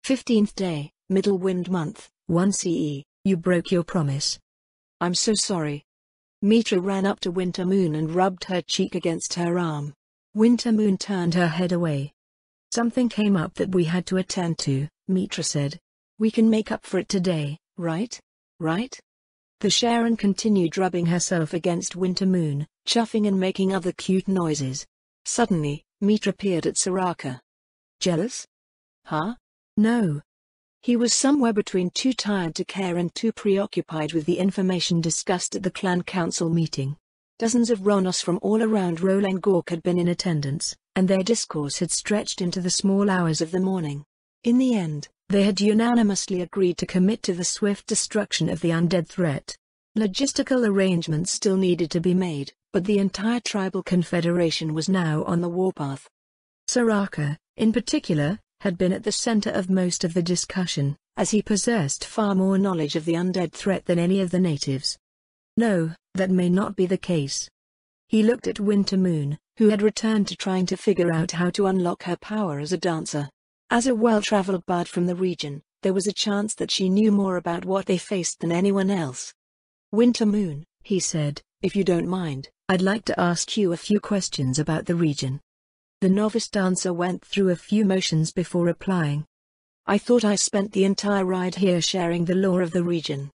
15th day, middle wind month, 1 CE, you broke your promise. I'm so sorry. Mitra ran up to Winter Moon and rubbed her cheek against her arm. Winter Moon turned her head away. Something came up that we had to attend to, Mitra said. We can make up for it today, right? Right? The Sharon continued rubbing herself against Winter Moon, chuffing and making other cute noises. Suddenly, Mitra peered at Soraka. Jealous? Huh? No. He was somewhere between too tired to care and too preoccupied with the information discussed at the clan council meeting. Dozens of Ronos from all around Rolengork had been in attendance, and their discourse had stretched into the small hours of the morning. In the end, they had unanimously agreed to commit to the swift destruction of the undead threat. Logistical arrangements still needed to be made, but the entire tribal confederation was now on the warpath. Soraka, in particular, had been at the center of most of the discussion, as he possessed far more knowledge of the undead threat than any of the natives. No, that may not be the case. He looked at Winter Moon, who had returned to trying to figure out how to unlock her power as a dancer. As a well-traveled bard from the region, there was a chance that she knew more about what they faced than anyone else. Winter Moon, he said, if you don't mind, I'd like to ask you a few questions about the region. The novice dancer went through a few motions before replying. I thought I spent the entire ride here sharing the lore of the region.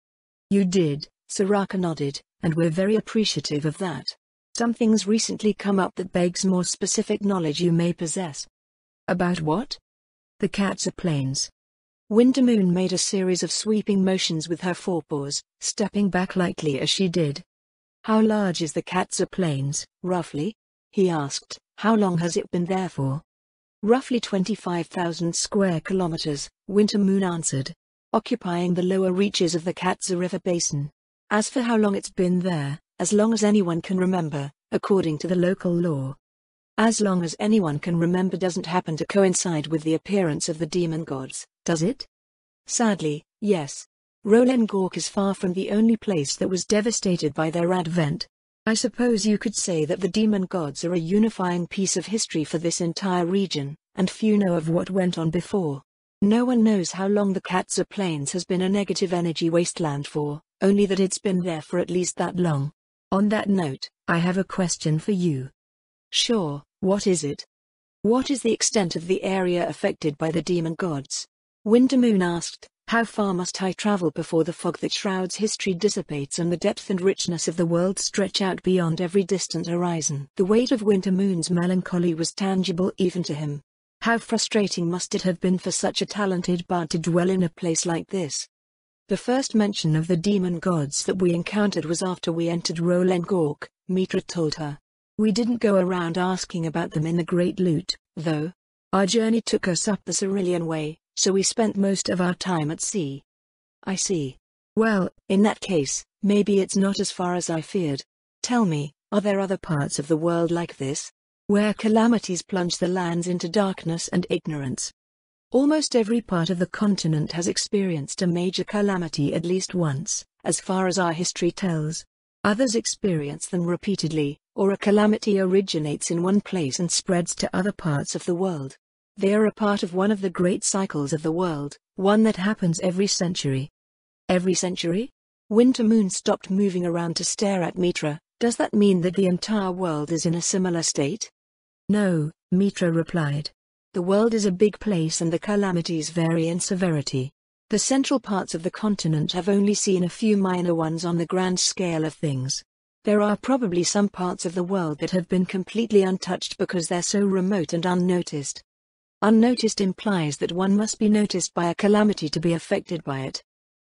You did, Soraka nodded, and we're very appreciative of that. Something's recently come up that begs more specific knowledge you may possess. About what? The Katsa Plains. Winter Moon made a series of sweeping motions with her forepaws, stepping back lightly as she did. How large is the Katsa Plains, roughly? He asked. How long has it been there for? Roughly 25,000 square kilometers, Winter Moon answered. Occupying the lower reaches of the Katsa River basin. As for how long it's been there, as long as anyone can remember, according to the local law. As long as anyone can remember doesn't happen to coincide with the appearance of the demon gods, does it? Sadly, yes. Rolengork is far from the only place that was devastated by their advent. I suppose you could say that the demon gods are a unifying piece of history for this entire region, and few know of what went on before. No one knows how long the Katsa Plains has been a negative energy wasteland for, only that it's been there for at least that long. On that note, I have a question for you. Sure, what is it? What is the extent of the area affected by the demon gods? Winter Moon asked. How far must I travel before the fog that shrouds history dissipates and the depth and richness of the world stretch out beyond every distant horizon? The weight of Winter Moon's melancholy was tangible even to him. How frustrating must it have been for such a talented bard to dwell in a place like this? The first mention of the demon gods that we encountered was after we entered Rolengork, Mitra told her. We didn't go around asking about them in the Great Loot, though. Our journey took us up the Cerulean Way, so we spent most of our time at sea. I see. Well, in that case, maybe it's not as far as I feared. Tell me, are there other parts of the world like this? Where calamities plunge the lands into darkness and ignorance? Almost every part of the continent has experienced a major calamity at least once, as far as our history tells. Others experience them repeatedly, or a calamity originates in one place and spreads to other parts of the world. They are a part of one of the great cycles of the world, one that happens every century. Every century? Winter Moon stopped moving around to stare at Mitra. Does that mean that the entire world is in a similar state? No, Mitra replied. The world is a big place and the calamities vary in severity. The central parts of the continent have only seen a few minor ones on the grand scale of things. There are probably some parts of the world that have been completely untouched because they're so remote and unnoticed. Unnoticed implies that one must be noticed by a calamity to be affected by it.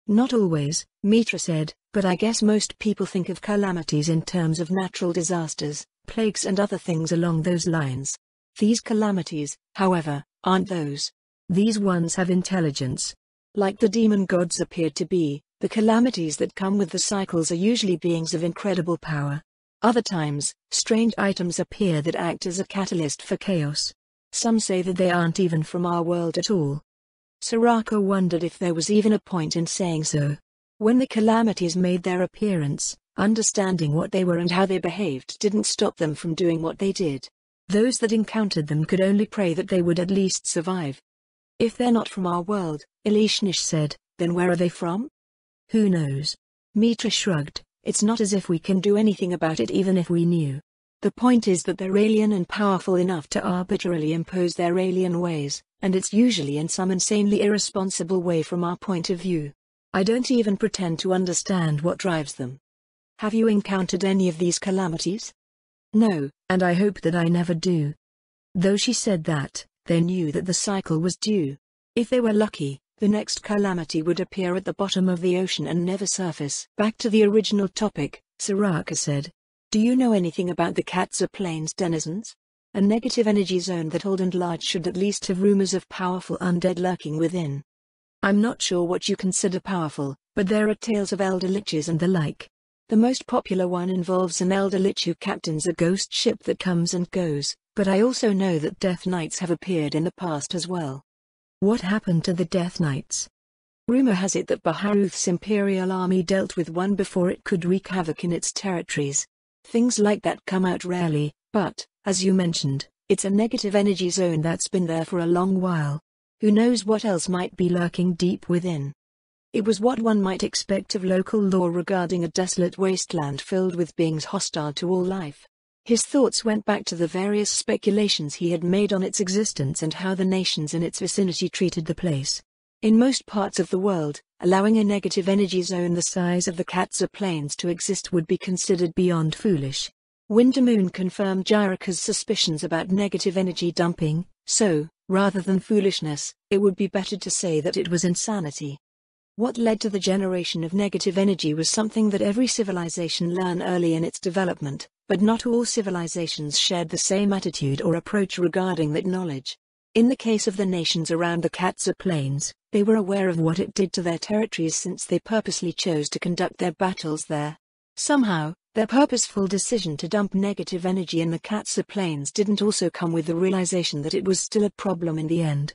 Not always, Mitra said, but I guess most people think of calamities in terms of natural disasters, plagues and other things along those lines. These calamities, however, aren't those. These ones have intelligence. Like the demon gods appeared to be, the calamities that come with the cycles are usually beings of incredible power. Other times, strange items appear that act as a catalyst for chaos. Some say that they aren't even from our world at all. Soraka wondered if there was even a point in saying so. When the calamities made their appearance, understanding what they were and how they behaved didn't stop them from doing what they did. Those that encountered them could only pray that they would at least survive. If they're not from our world, Elishnish said, then where are they from? Who knows? Mitra shrugged. It's not as if we can do anything about it even if we knew. The point is that they're alien and powerful enough to arbitrarily impose their alien ways, and it's usually in some insanely irresponsible way from our point of view. I don't even pretend to understand what drives them. Have you encountered any of these calamities? No, and I hope that I never do. Though she said that, they knew that the cycle was due. If they were lucky, the next calamity would appear at the bottom of the ocean and never surface. Back to the original topic, Soraka said. Do you know anything about the Katza Plains denizens? A negative energy zone that old and large should at least have rumors of powerful undead lurking within. I'm not sure what you consider powerful, but there are tales of elder liches and the like. The most popular one involves an elder lich who captains a ghost ship that comes and goes, but I also know that Death Knights have appeared in the past as well. What happened to the Death Knights? Rumor has it that Baharuth's imperial army dealt with one before it could wreak havoc in its territories. Things like that come out rarely, but, as you mentioned, it's a negative energy zone that's been there for a long while. Who knows what else might be lurking deep within? It was what one might expect of local lore regarding a desolate wasteland filled with beings hostile to all life. His thoughts went back to the various speculations he had made on its existence and how the nations in its vicinity treated the place. In most parts of the world, allowing a negative energy zone the size of the Katza Plains to exist would be considered beyond foolish. Wintermoon confirmed Jirika's suspicions about negative energy dumping, so, rather than foolishness, it would be better to say that it was insanity. What led to the generation of negative energy was something that every civilization learned early in its development, but not all civilizations shared the same attitude or approach regarding that knowledge. In the case of the nations around the Katza Plains, they were aware of what it did to their territories since they purposely chose to conduct their battles there. Somehow, their purposeful decision to dump negative energy in the Katza Plains didn't also come with the realization that it was still a problem in the end.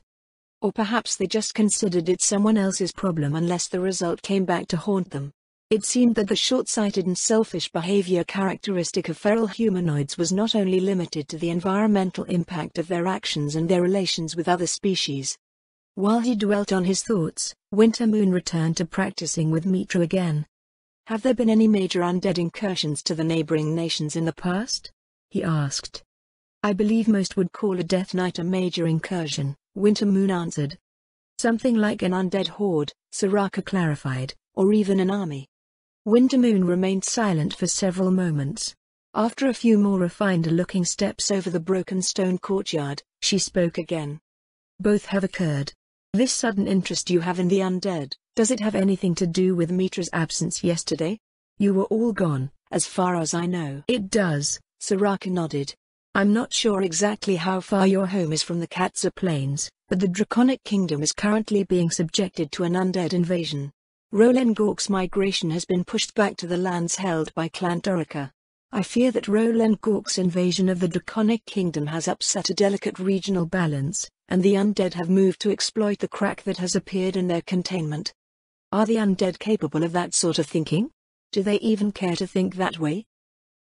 Or perhaps they just considered it someone else's problem unless the result came back to haunt them. It seemed that the short-sighted and selfish behavior characteristic of feral humanoids was not only limited to the environmental impact of their actions and their relations with other species. While he dwelt on his thoughts, Wintermoon returned to practicing with Mitra again. Have there been any major undead incursions to the neighboring nations in the past? He asked. I believe most would call a Death Knight a major incursion, Wintermoon answered. Something like an undead horde, Soraka clarified, or even an army. Wintermoon remained silent for several moments. After a few more refined-looking steps over the broken stone courtyard, she spoke again. Both have occurred. This sudden interest you have in the undead, does it have anything to do with Mitra's absence yesterday? You were all gone, as far as I know. It does, Soraka nodded. I'm not sure exactly how far your home is from the Katza Plains, but the Draconic Kingdom is currently being subjected to an undead invasion. Rolengork's migration has been pushed back to the lands held by Clan Dorica. I fear that Rolengork's invasion of the Draconic Kingdom has upset a delicate regional balance, and the undead have moved to exploit the crack that has appeared in their containment. Are the undead capable of that sort of thinking? Do they even care to think that way?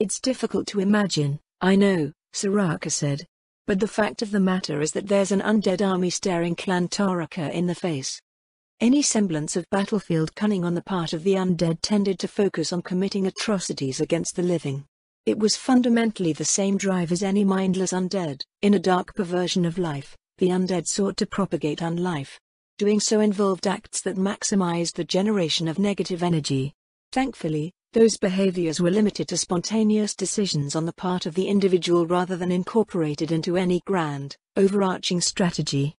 It's difficult to imagine, I know, Soraka said. But the fact of the matter is that there's an undead army staring Clan Dorica in the face. Any semblance of battlefield cunning on the part of the undead tended to focus on committing atrocities against the living. It was fundamentally the same drive as any mindless undead. In a dark perversion of life, the undead sought to propagate unlife. Doing so involved acts that maximized the generation of negative energy. Thankfully, those behaviors were limited to spontaneous decisions on the part of the individual rather than incorporated into any grand, overarching strategy.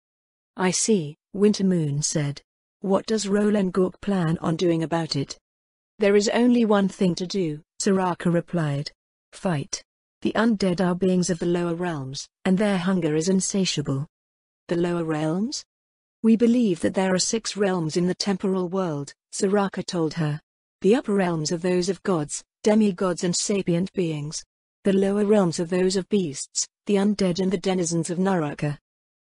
I see, Wintermoon said. What does Rolengork plan on doing about it? There is only one thing to do, Soraka replied. Fight. The undead are beings of the lower realms, and their hunger is insatiable. The lower realms? We believe that there are 6 realms in the temporal world, Soraka told her. The upper realms are those of gods, demigods and sapient beings. The lower realms are those of beasts, the undead and the denizens of Naraka.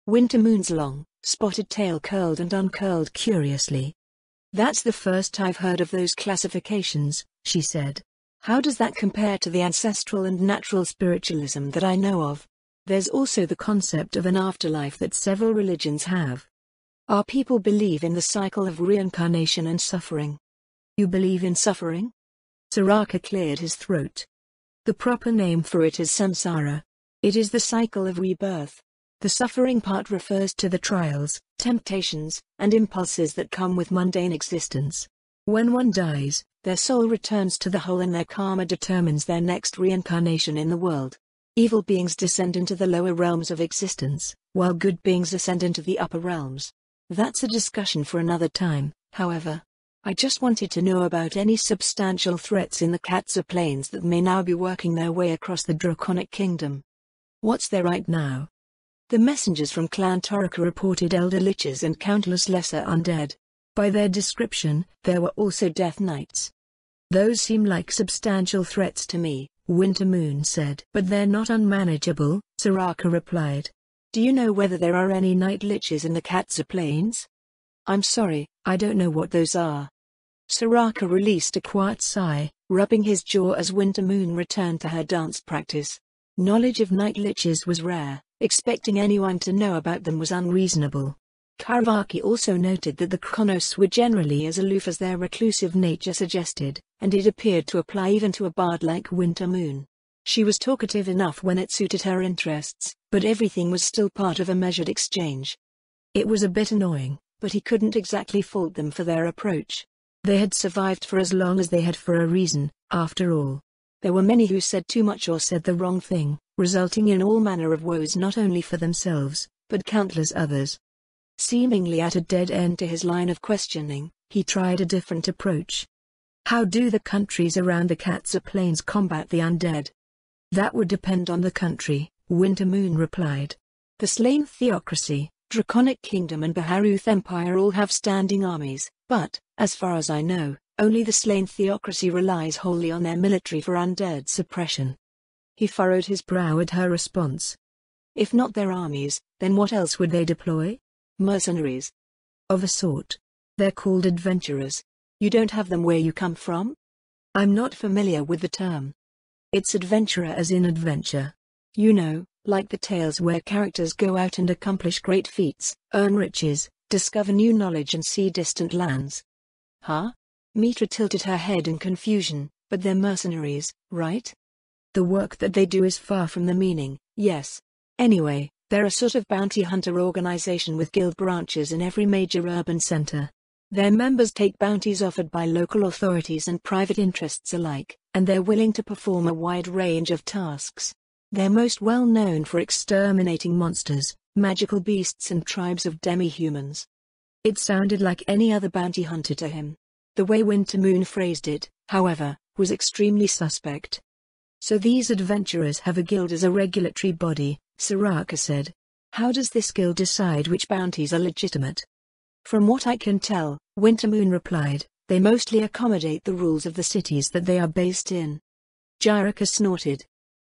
Wintermoon's long, spotted tail curled and uncurled curiously. That's the first I've heard of those classifications, she said. How does that compare to the ancestral and natural spiritualism that I know of? There's also the concept of an afterlife that several religions have. Our people believe in the cycle of reincarnation and suffering. You believe in suffering? Soraka cleared his throat. The proper name for it is samsara. It is the cycle of rebirth. The suffering part refers to the trials, temptations, and impulses that come with mundane existence. When one dies, their soul returns to the whole and their karma determines their next reincarnation in the world. Evil beings descend into the lower realms of existence, while good beings ascend into the upper realms. That's a discussion for another time, however. I just wanted to know about any substantial threats in the Katsa Plains that may now be working their way across the Draconic Kingdom. What's there right now? The messengers from Clan Torika reported elder liches and countless lesser undead. By their description, there were also Death Knights. Those seem like substantial threats to me, Winter Moon said. But they're not unmanageable, Soraka replied. Do you know whether there are any Night Liches in the Katsa Plains? I'm sorry, I don't know what those are. Soraka released a quiet sigh, rubbing his jaw as Winter Moon returned to her dance practice. Knowledge of Night Liches was rare. Expecting anyone to know about them was unreasonable. Karavaki also noted that the Kronos were generally as aloof as their reclusive nature suggested, and it appeared to apply even to a bard like Winter Moon. She was talkative enough when it suited her interests, but everything was still part of a measured exchange. It was a bit annoying, but he couldn't exactly fault them for their approach. They had survived for as long as they had for a reason, after all. There were many who said too much or said the wrong thing, resulting in all manner of woes not only for themselves, but countless others. Seemingly at a dead end to his line of questioning, he tried a different approach. How do the countries around the Katsa Plains combat the undead? That would depend on the country, Winter Moon replied. The Slain Theocracy, Draconic Kingdom and Baharuth Empire all have standing armies, but, as far as I know, only the Slain Theocracy relies wholly on their military for undead suppression. He furrowed his brow at her response. If not their armies, then what else would they deploy? Mercenaries. Of a sort. They're called adventurers. You don't have them where you come from? I'm not familiar with the term. It's adventurer as in adventure. You know, like the tales where characters go out and accomplish great feats, earn riches, discover new knowledge and see distant lands. Huh? Mitra tilted her head in confusion, but they're mercenaries, right? The work that they do is far from the meaning, yes. Anyway, they're a sort of bounty hunter organization with guild branches in every major urban center. Their members take bounties offered by local authorities and private interests alike, and they're willing to perform a wide range of tasks. They're most well known for exterminating monsters, magical beasts and tribes of demi-humans. It sounded like any other bounty hunter to him. The way Winter Moon phrased it, however, was extremely suspect. So these adventurers have a guild as a regulatory body, Soraka said. How does this guild decide which bounties are legitimate? From what I can tell, Winter Moon replied, they mostly accommodate the rules of the cities that they are based in. Jiraka snorted.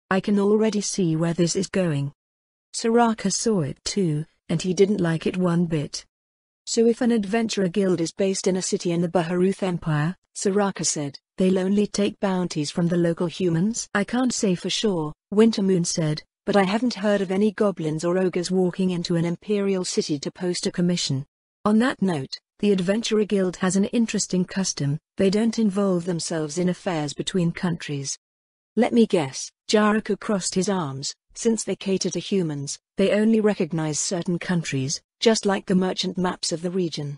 I can already see where this is going. Soraka saw it too, and he didn't like it one bit. So if an adventurer guild is based in a city in the Baharuth Empire, Soraka said, they'll only take bounties from the local humans? I can't say for sure, Winter Moon said, but I haven't heard of any goblins or ogres walking into an imperial city to post a commission. On that note, the Adventurer Guild has an interesting custom, they don't involve themselves in affairs between countries. Let me guess, Jiraka crossed his arms, since they cater to humans, they only recognize certain countries, just like the merchant maps of the region.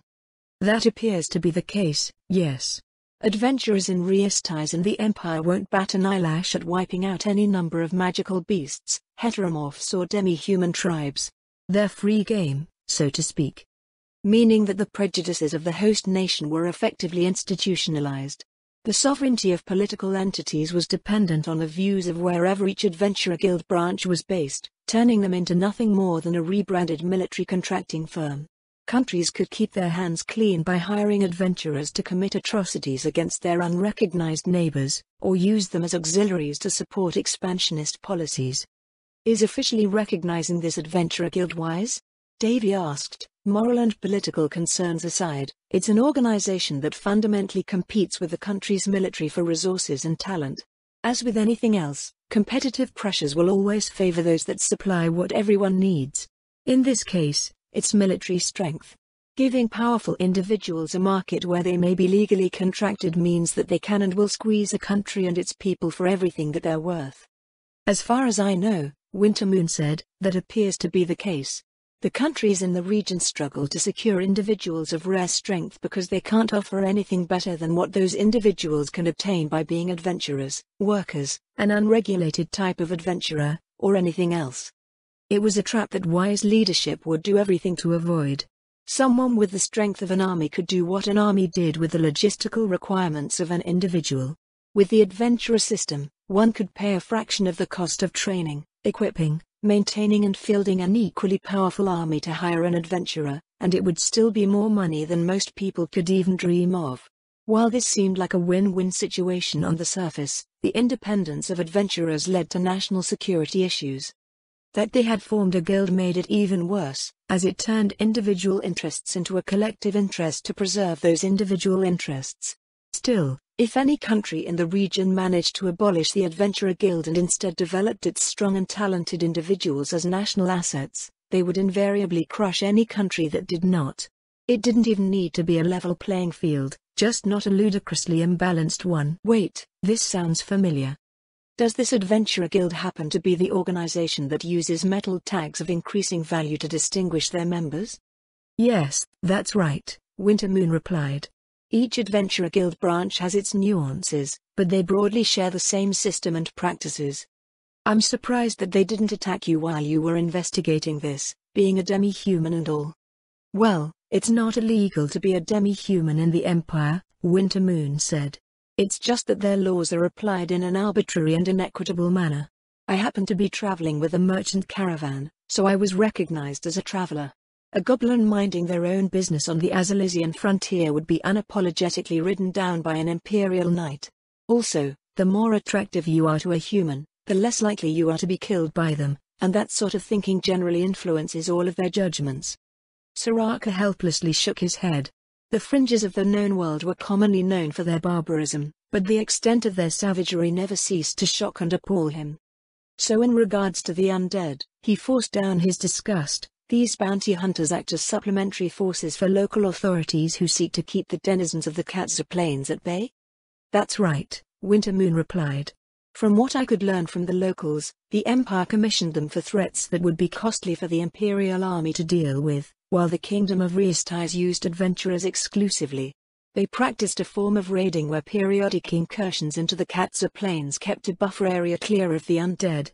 That appears to be the case, yes. Adventurers in Riestais and the Empire won't bat an eyelash at wiping out any number of magical beasts, heteromorphs or demi-human tribes. They're free game, so to speak. Meaning that the prejudices of the host nation were effectively institutionalized. The sovereignty of political entities was dependent on the views of wherever each adventurer guild branch was based, turning them into nothing more than a rebranded military contracting firm. Countries could keep their hands clean by hiring adventurers to commit atrocities against their unrecognized neighbors, or use them as auxiliaries to support expansionist policies. Is officially recognizing this adventurer guild wise? Davy asked. Moral and political concerns aside, it's an organization that fundamentally competes with the country's military for resources and talent. As with anything else, competitive pressures will always favor those that supply what everyone needs. In this case, it's military strength. Giving powerful individuals a market where they may be legally contracted means that they can and will squeeze a country and its people for everything that they're worth. As far as I know, Wintermoon said, that appears to be the case. The countries in the region struggle to secure individuals of rare strength because they can't offer anything better than what those individuals can obtain by being adventurers, workers, an unregulated type of adventurer, or anything else. It was a trap that wise leadership would do everything to avoid. Someone with the strength of an army could do what an army did with the logistical requirements of an individual. With the adventurer system, one could pay a fraction of the cost of training, equipping, maintaining and fielding an equally powerful army to hire an adventurer, and it would still be more money than most people could even dream of. While this seemed like a win-win situation on the surface, the independence of adventurers led to national security issues. That they had formed a guild made it even worse, as it turned individual interests into a collective interest to preserve those individual interests. Still, if any country in the region managed to abolish the Adventurer Guild and instead developed its strong and talented individuals as national assets, they would invariably crush any country that did not. It didn't even need to be a level playing field, just not a ludicrously imbalanced one. Wait, this sounds familiar. Does this Adventurer Guild happen to be the organization that uses metal tags of increasing value to distinguish their members? Yes, that's right, Wintermoon replied. Each Adventurer Guild branch has its nuances, but they broadly share the same system and practices. I'm surprised that they didn't attack you while you were investigating this, being a demi-human and all. Well, it's not illegal to be a demi-human in the Empire, Wintermoon said. It's just that their laws are applied in an arbitrary and inequitable manner. I happened to be traveling with a merchant caravan, so I was recognized as a traveler. A goblin minding their own business on the Azalesian frontier would be unapologetically ridden down by an imperial knight. Also, the more attractive you are to a human, the less likely you are to be killed by them, and that sort of thinking generally influences all of their judgments. Soraka helplessly shook his head. The fringes of the known world were commonly known for their barbarism, but the extent of their savagery never ceased to shock and appall him. So in regards to the undead, he forced down his disgust. These bounty hunters act as supplementary forces for local authorities who seek to keep the denizens of the Katza Plains at bay? That's right, Wintermoon replied. From what I could learn from the locals, the Empire commissioned them for threats that would be costly for the Imperial Army to deal with, while the Kingdom of Riestais used adventurers exclusively. They practiced a form of raiding where periodic incursions into the Katza Plains kept a buffer area clear of the undead.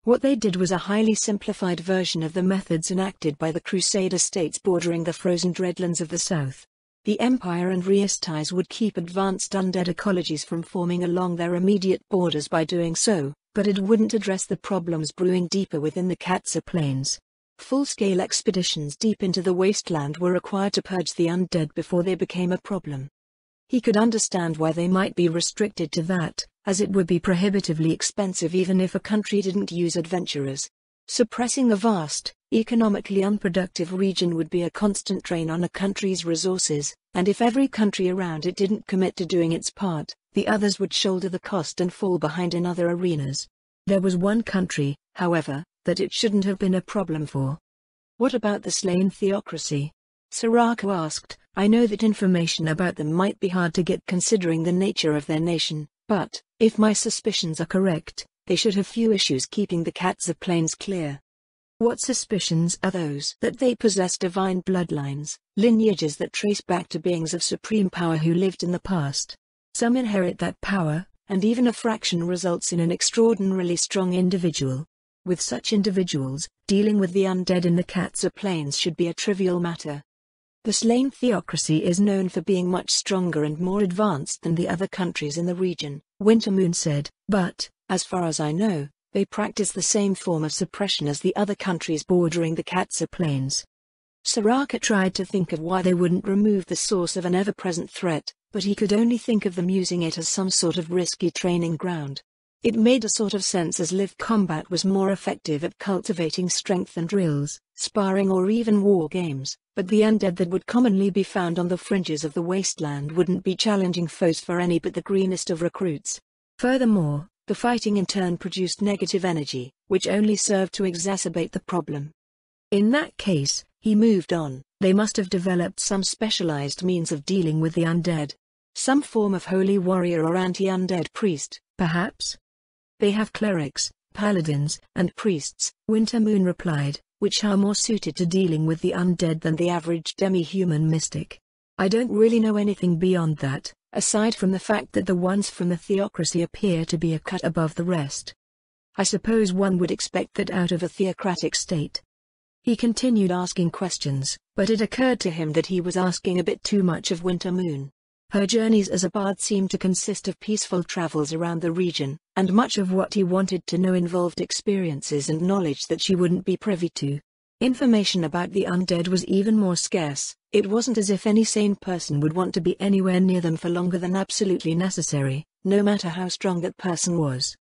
What they did was a highly simplified version of the methods enacted by the Crusader states bordering the frozen dreadlands of the south. The Empire and Riestais would keep advanced undead ecologies from forming along their immediate borders by doing so, but it wouldn't address the problems brewing deeper within the Katza Plains. Full-scale expeditions deep into the wasteland were required to purge the undead before they became a problem. He could understand why they might be restricted to that, as it would be prohibitively expensive even if a country didn't use adventurers. Suppressing a vast, economically unproductive region would be a constant drain on a country's resources, and if every country around it didn't commit to doing its part, the others would shoulder the cost and fall behind in other arenas. There was one country, however, that it shouldn't have been a problem for. What about the slain theocracy? Soraka asked. I know that information about them might be hard to get considering the nature of their nation, but, if my suspicions are correct, they should have few issues keeping the Katza Plains clear. What suspicions are those? That they possess divine bloodlines, lineages that trace back to beings of supreme power who lived in the past. Some inherit that power, and even a fraction results in an extraordinarily strong individual. With such individuals, dealing with the undead in the Katza Plains should be a trivial matter. The slain theocracy is known for being much stronger and more advanced than the other countries in the region, Wintermoon said, but, as far as I know, they practice the same form of suppression as the other countries bordering the Katza Plains. Soraka tried to think of why they wouldn't remove the source of an ever-present threat, but he could only think of them using it as some sort of risky training ground. It made a sort of sense as live combat was more effective at cultivating strength and drills, sparring or even war games, but the undead that would commonly be found on the fringes of the wasteland wouldn't be challenging foes for any but the greenest of recruits. Furthermore, the fighting in turn produced negative energy, which only served to exacerbate the problem. In that case, He moved on. They must have developed some specialized means of dealing with the undead. Some form of holy warrior or anti-undead priest, perhaps? They have clerics, paladins, and priests, Wintermoon replied, which are more suited to dealing with the undead than the average demi-human mystic. I don't really know anything beyond that, aside from the fact that the ones from the theocracy appear to be a cut above the rest. I suppose one would expect that out of a theocratic state. He continued asking questions, but it occurred to him that he was asking a bit too much of Wintermoon. Her journeys as a bard seemed to consist of peaceful travels around the region, and much of what he wanted to know involved experiences and knowledge that she wouldn't be privy to. Information about the undead was even more scarce. It wasn't as if any sane person would want to be anywhere near them for longer than absolutely necessary, no matter how strong that person was.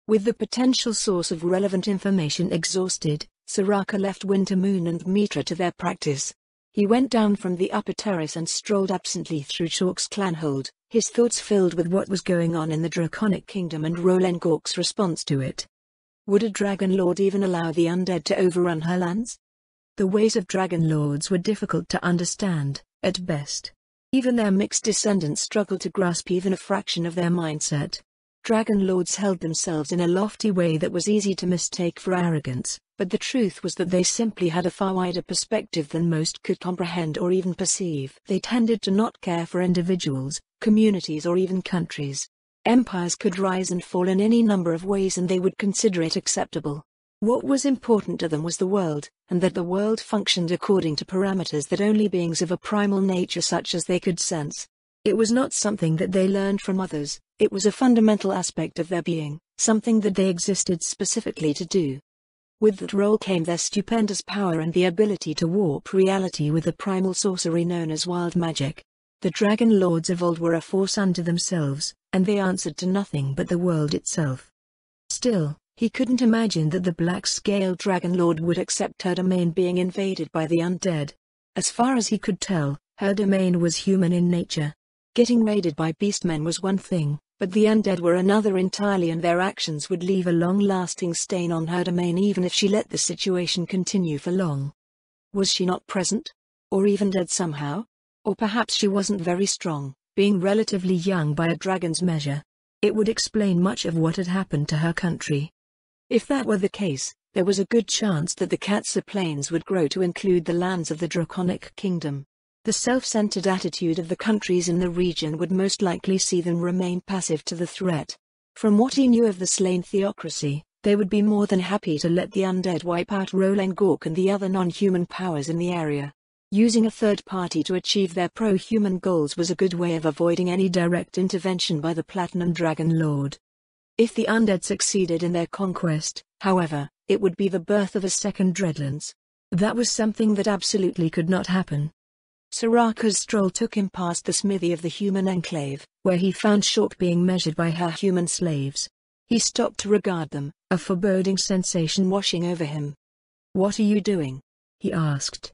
With the potential source of relevant information exhausted, Soraka left Wintermoon and Mitra to their practice. He went down from the upper terrace and strolled absently through Chalk's clanhold, his thoughts filled with what was going on in the Draconic Kingdom and Rolengork's response to it. Would a Dragon Lord even allow the undead to overrun her lands? The ways of Dragon Lords were difficult to understand, at best. Even their mixed descendants struggled to grasp even a fraction of their mindset. Dragon Lords held themselves in a lofty way that was easy to mistake for arrogance, but the truth was that they simply had a far wider perspective than most could comprehend or even perceive. They tended to not care for individuals, communities or even countries. Empires could rise and fall in any number of ways and they would consider it acceptable. What was important to them was the world, and that the world functioned according to parameters that only beings of a primal nature such as they could sense. It was not something that they learned from others, it was a fundamental aspect of their being, something that they existed specifically to do. With that role came their stupendous power and the ability to warp reality with a primal sorcery known as wild magic. The Dragon Lords of old were a force unto themselves, and they answered to nothing but the world itself. Still, he couldn't imagine that the Black-Scaled Dragon Lord would accept her domain being invaded by the undead. As far as he could tell, her domain was human in nature. Getting raided by beastmen was one thing, but the undead were another entirely, and their actions would leave a long-lasting stain on her domain even if she let the situation continue for long. Was she not present? Or even dead somehow? Or perhaps she wasn't very strong, being relatively young by a dragon's measure. It would explain much of what had happened to her country. If that were the case, there was a good chance that the Katsa Plains would grow to include the lands of the Draconic Kingdom. The self-centered attitude of the countries in the region would most likely see them remain passive to the threat. From what he knew of the slain theocracy, they would be more than happy to let the undead wipe out Rolengork and the other non-human powers in the area. Using a third party to achieve their pro-human goals was a good way of avoiding any direct intervention by the Platinum Dragon Lord. If the undead succeeded in their conquest, however, it would be the birth of a second Dreadlands. That was something that absolutely could not happen. Soraka's stroll took him past the smithy of the human enclave, where he found Shulk being measured by her human slaves. He stopped to regard them, a foreboding sensation washing over him. "What are you doing?" he asked.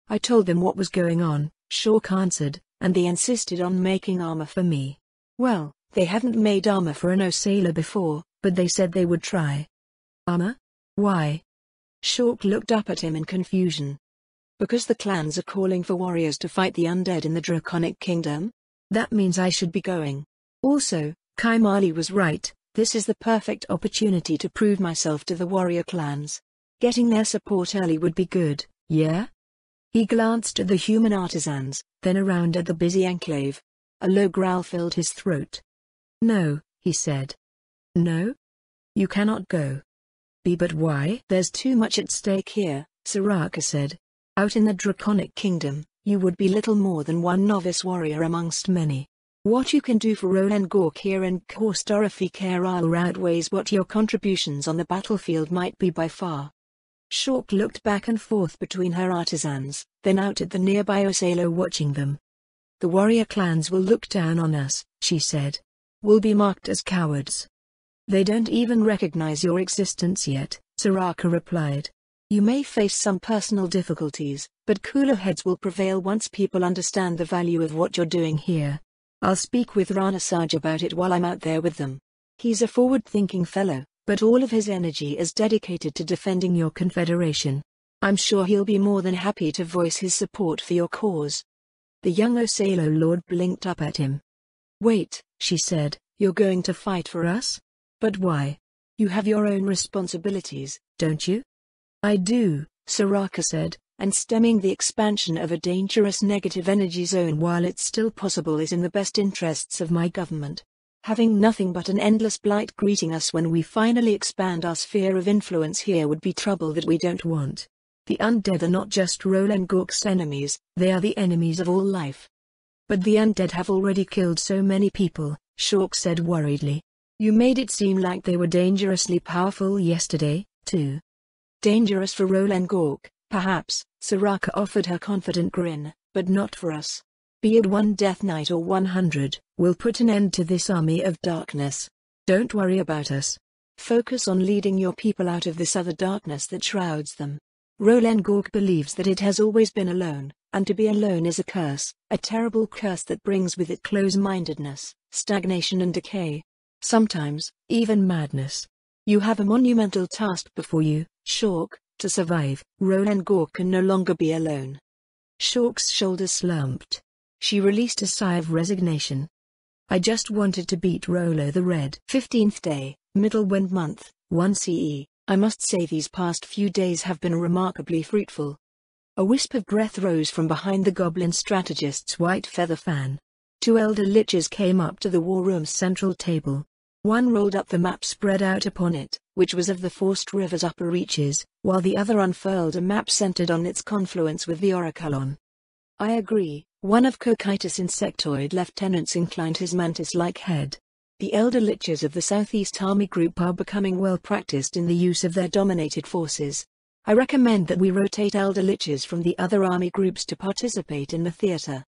"I told them what was going on," Shulk answered, "and they insisted on making armor for me." "Well, they haven't made armor for an sailor before, but they said they would try." "Armor? Why?" Shulk looked up at him in confusion. "Because the clans are calling for warriors to fight the undead in the Draconic Kingdom? That means I should be going. Also, Kaimali was right, this is the perfect opportunity to prove myself to the warrior clans. Getting their support early would be good, yeah?" He glanced at the human artisans, then around at the busy enclave. A low growl filled his throat. "No," he said. "No? You cannot go." But why?" "There's too much at stake here," Soraka said. "Out in the Draconic Kingdom, you would be little more than one novice warrior amongst many. What you can do for Rolengork here in Kostarafi-Kerala outweighs what your contributions on the battlefield might be by far." Shulk looked back and forth between her artisans, then out at the nearby Osalo watching them. "The warrior clans will look down on us," she said. "We'll be marked as cowards." "They don't even recognize your existence yet," Soraka replied. "You may face some personal difficulties, but cooler heads will prevail once people understand the value of what you're doing here. I'll speak with Rana Saj about it while I'm out there with them. He's a forward-thinking fellow, but all of his energy is dedicated to defending your confederation." I'm sure he'll be more than happy to voice his support for your cause. The young Overlord blinked up at him. Wait, she said, you're going to fight for us? But why? You have your own responsibilities, don't you? I do, Soraka said, and stemming the expansion of a dangerous negative energy zone while it's still possible is in the best interests of my government. Having nothing but an endless blight greeting us when we finally expand our sphere of influence here would be trouble that we don't want. The undead are not just Rolengork's enemies, they are the enemies of all life. But the undead have already killed so many people, Shulk said worriedly. You made it seem like they were dangerously powerful yesterday, too. Dangerous for Rolengork, perhaps, Soraka offered her confident grin, but not for us. Be it one Death Knight or 100, we'll put an end to this army of darkness. Don't worry about us. Focus on leading your people out of this other darkness that shrouds them. Rolengork believes that it has always been alone, and to be alone is a curse, a terrible curse that brings with it close-mindedness, stagnation and decay. Sometimes, even madness. You have a monumental task before you, Shulk. To survive, Rolengork can no longer be alone. Shulk's shoulders slumped. She released a sigh of resignation. I just wanted to beat Rolo the Red. 15th day, Middle Wind Month, 1 CE. I must say these past few days have been remarkably fruitful. A wisp of breath rose from behind the goblin strategist's white feather fan. Two elder liches came up to the war room's central table. One rolled up the map spread out upon it, which was of the Forced River's upper reaches, while the other unfurled a map centered on its confluence with the Oraculon. I agree, one of Cocytus' insectoid lieutenants inclined his mantis-like head. The elder liches of the Southeast Army Group are becoming well practiced in the use of their dominated forces. I recommend that we rotate elder liches from the other army groups to participate in the theater.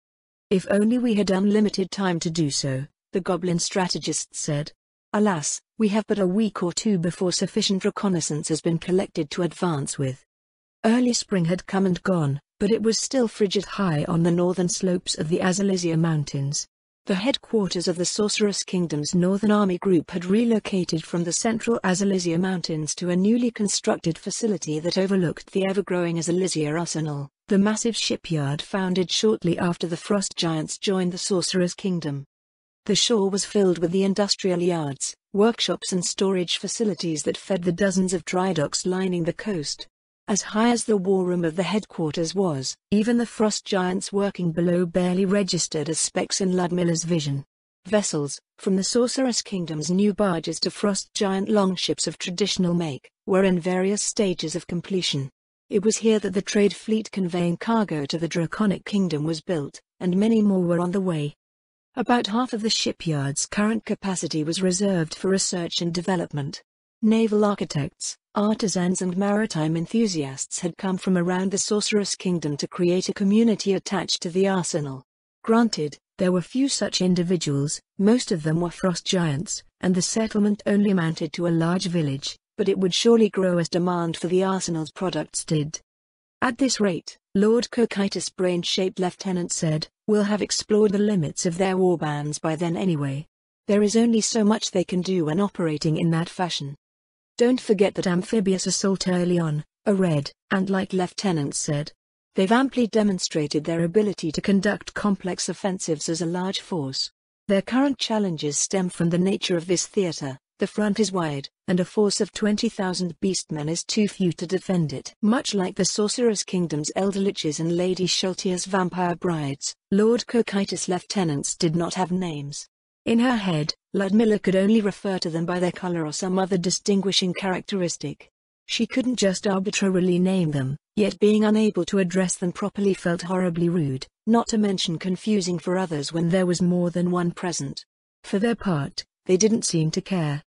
If only we had unlimited time to do so, the goblin strategist said. Alas, we have but a week or two before sufficient reconnaissance has been collected to advance with. Early spring had come and gone, but it was still frigid high on the northern slopes of the Azalisia Mountains. The headquarters of the Sorceress Kingdom's Northern Army Group had relocated from the central Azalisia Mountains to a newly constructed facility that overlooked the ever-growing Azalisia Arsenal, the massive shipyard founded shortly after the Frost Giants joined the Sorceress Kingdom. The shore was filled with the industrial yards, workshops and storage facilities that fed the dozens of dry docks lining the coast. As high as the war room of the headquarters was, even the Frost Giants working below barely registered as specks in Ludmilla's vision. Vessels, from the Sorceress Kingdom's new barges to Frost Giant longships of traditional make, were in various stages of completion. It was here that the trade fleet conveying cargo to the Draconic Kingdom was built, and many more were on the way. About half of the shipyard's current capacity was reserved for research and development. Naval architects, artisans and maritime enthusiasts had come from around the Sorceress Kingdom to create a community attached to the arsenal. Granted, there were few such individuals, most of them were Frost Giants, and the settlement only amounted to a large village, but it would surely grow as demand for the arsenal's products did. At this rate, Lord Cocytus' brain-shaped lieutenant said, we'll have explored the limits of their warbands by then anyway. There is only so much they can do when operating in that fashion. Don't forget that amphibious assault early on, a red, and like lieutenant said. They've amply demonstrated their ability to conduct complex offensives as a large force. Their current challenges stem from the nature of this theater. The front is wide, and a force of 20,000 beastmen is too few to defend it. Much like the Sorceress Kingdom's elder liches and Lady Sheltia's vampire brides, Lord Cocytus' lieutenants did not have names. In her head, Ludmilla could only refer to them by their color or some other distinguishing characteristic. She couldn't just arbitrarily name them, yet being unable to address them properly felt horribly rude, not to mention confusing for others when there was more than one present. For their part, they didn't seem to care.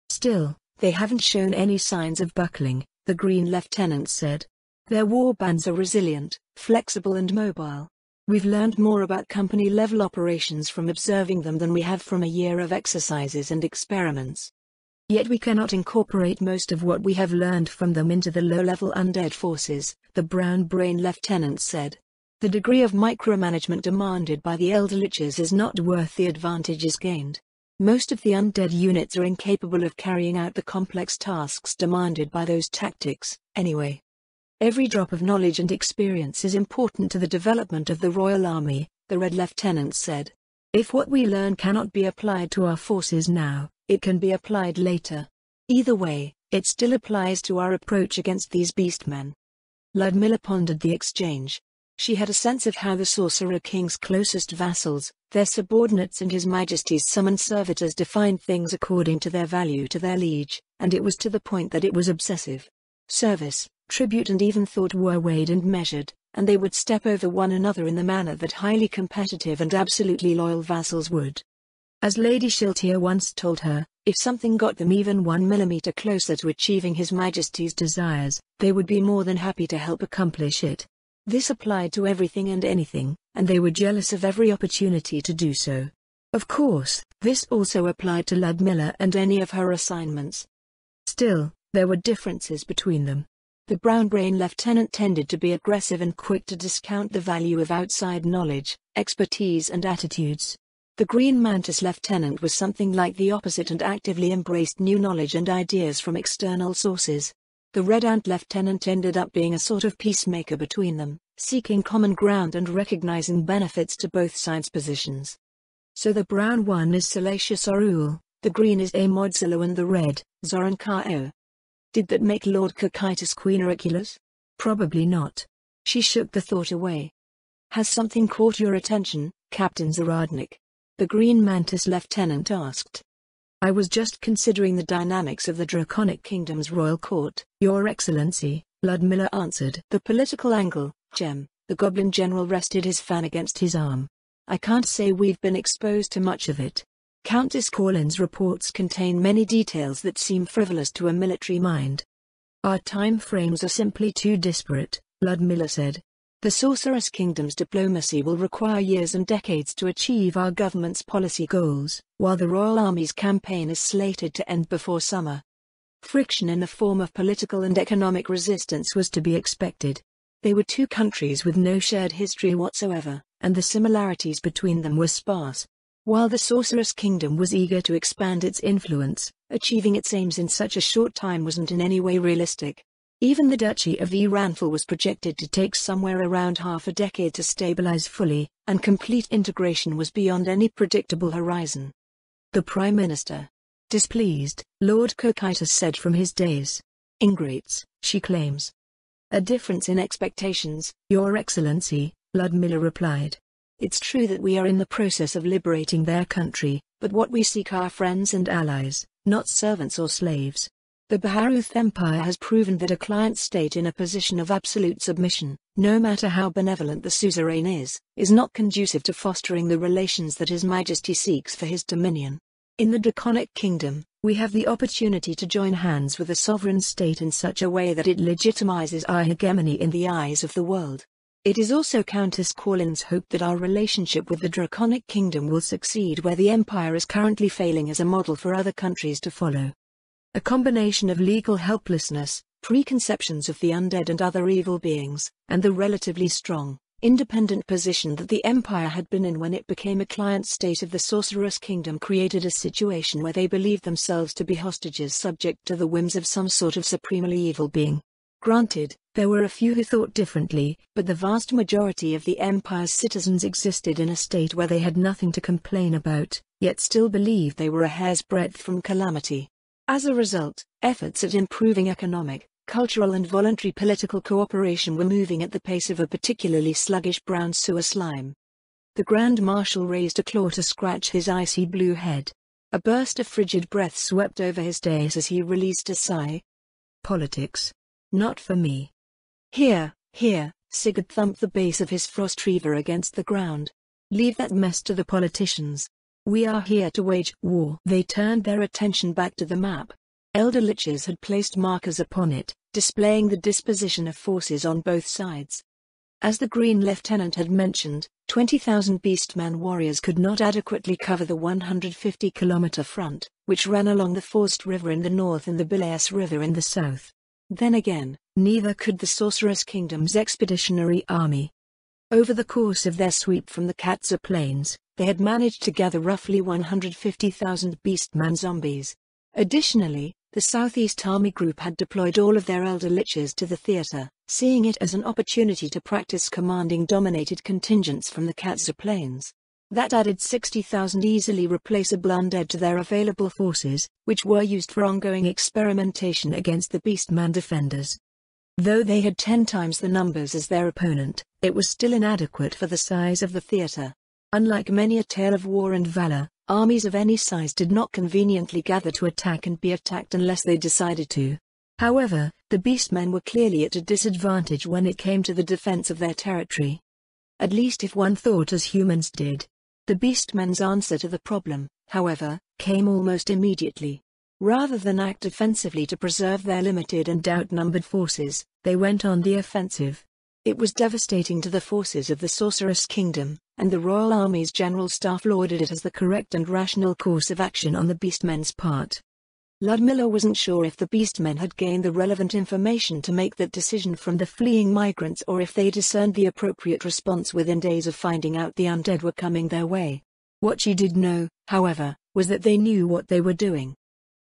Still, they haven't shown any signs of buckling, the Green Lieutenant said. Their warbands are resilient, flexible and mobile. We've learned more about company-level operations from observing them than we have from a year of exercises and experiments. Yet we cannot incorporate most of what we have learned from them into the low-level undead forces, the Brown Brain Lieutenant said. The degree of micromanagement demanded by the Elder Liches is not worth the advantages gained. Most of the undead units are incapable of carrying out the complex tasks demanded by those tactics, anyway. Every drop of knowledge and experience is important to the development of the Royal Army, the Red Lieutenant said. If what we learn cannot be applied to our forces now, it can be applied later. Either way, it still applies to our approach against these beastmen. Ludmilla pondered the exchange. She had a sense of how the Sorcerer King's closest vassals, their subordinates and His Majesty's summoned servitors defined things according to their value to their liege, and it was to the point that it was obsessive. Service, tribute and even thought were weighed and measured, and they would step over one another in the manner that highly competitive and absolutely loyal vassals would. As Lady Shiltier once told her, if something got them even 1 millimeter closer to achieving His Majesty's desires, they would be more than happy to help accomplish it. This applied to everything and anything, and they were jealous of every opportunity to do so. Of course, this also applied to Ludmilla and any of her assignments. Still, there were differences between them. The brown-brain lieutenant tended to be aggressive and quick to discount the value of outside knowledge, expertise and attitudes. The green mantis lieutenant was something like the opposite and actively embraced new knowledge and ideas from external sources. The red ant lieutenant ended up being a sort of peacemaker between them, seeking common ground and recognizing benefits to both sides' positions. So the brown one is Salacious Orul, the green is Amodzilla and the red, Zoran Kao. Did that make Lord Cocytus Queen Auricula's? Probably not. She shook the thought away. Has something caught your attention, Captain Zaradnik? The green mantis lieutenant asked. I was just considering the dynamics of the Draconic Kingdom's royal court, Your Excellency, Ludmilla answered. The political angle, Gem. The goblin general rested his fan against his arm. I can't say we've been exposed to much of it. Countess Corlin's reports contain many details that seem frivolous to a military mind. Our time frames are simply too disparate, Ludmilla said. The Sorceress Kingdom's diplomacy will require years and decades to achieve our government's policy goals, while the Royal Army's campaign is slated to end before summer. Friction in the form of political and economic resistance was to be expected. They were two countries with no shared history whatsoever, and the similarities between them were sparse. While the Sorceress Kingdom was eager to expand its influence, achieving its aims in such a short time wasn't in any way realistic. Even the Duchy of Iranful was projected to take somewhere around half a decade to stabilize fully, and complete integration was beyond any predictable horizon. The Prime Minister, displeased, Lord Cocytus said from his dais. Ingrates, she claims. A difference in expectations, Your Excellency, Ludmilla replied. It's true that we are in the process of liberating their country, but what we seek are friends and allies, not servants or slaves. The Baharuth Empire has proven that a client state in a position of absolute submission, no matter how benevolent the suzerain is not conducive to fostering the relations that His Majesty seeks for his dominion. In the Draconic Kingdom, we have the opportunity to join hands with a sovereign state in such a way that it legitimizes our hegemony in the eyes of the world. It is also Countess Corlin's hope that our relationship with the Draconic Kingdom will succeed where the Empire is currently failing as a model for other countries to follow. A combination of legal helplessness, preconceptions of the undead and other evil beings, and the relatively strong, independent position that the Empire had been in when it became a client state of the Sorceress Kingdom created a situation where they believed themselves to be hostages subject to the whims of some sort of supremely evil being. Granted, there were a few who thought differently, but the vast majority of the Empire's citizens existed in a state where they had nothing to complain about, yet still believed they were a hair's breadth from calamity. As a result, efforts at improving economic, cultural and voluntary political cooperation were moving at the pace of a particularly sluggish brown sewer slime. The Grand Marshal raised a claw to scratch his icy blue head. A burst of frigid breath swept over his dais as he released a sigh. Politics. Not for me. Here, Sigurd thumped the base of his frost reaver against the ground. Leave that mess to the politicians. We are here to wage war. They turned their attention back to the map. Elder liches had placed markers upon it, displaying the disposition of forces on both sides. As the Green Lieutenant had mentioned, 20,000 Beastman warriors could not adequately cover the 150-kilometer front, which ran along the Forst River in the north and the Bileas River in the south. Then again, neither could the Sorceress Kingdom's expeditionary army. Over the course of their sweep from the Katza Plains, they had managed to gather roughly 150,000 Beastman zombies. Additionally, The Southeast Army Group had deployed all of their elder liches to the theater, seeing it as an opportunity to practice commanding dominated contingents from the Katsa Plains. That added 60,000 easily replaceable undead to their available forces, which were used for ongoing experimentation against the Beastman defenders. Though they had 10 times the numbers as their opponent, it was still inadequate for the size of the theater. Unlike many a tale of war and valor, armies of any size did not conveniently gather to attack and be attacked unless they decided to. However, the Beastmen were clearly at a disadvantage when it came to the defense of their territory. At least if one thought as humans did. The Beastmen's answer to the problem, however, came almost immediately. Rather than act defensively to preserve their limited and outnumbered forces, they went on the offensive. It was devastating to the forces of the Sorceress Kingdom, and the Royal Army's General Staff lauded it as the correct and rational course of action on the Beastmen's part. Ludmilla wasn't sure if the Beastmen had gained the relevant information to make that decision from the fleeing migrants or if they discerned the appropriate response within days of finding out the undead were coming their way. What she did know, however, was that they knew what they were doing.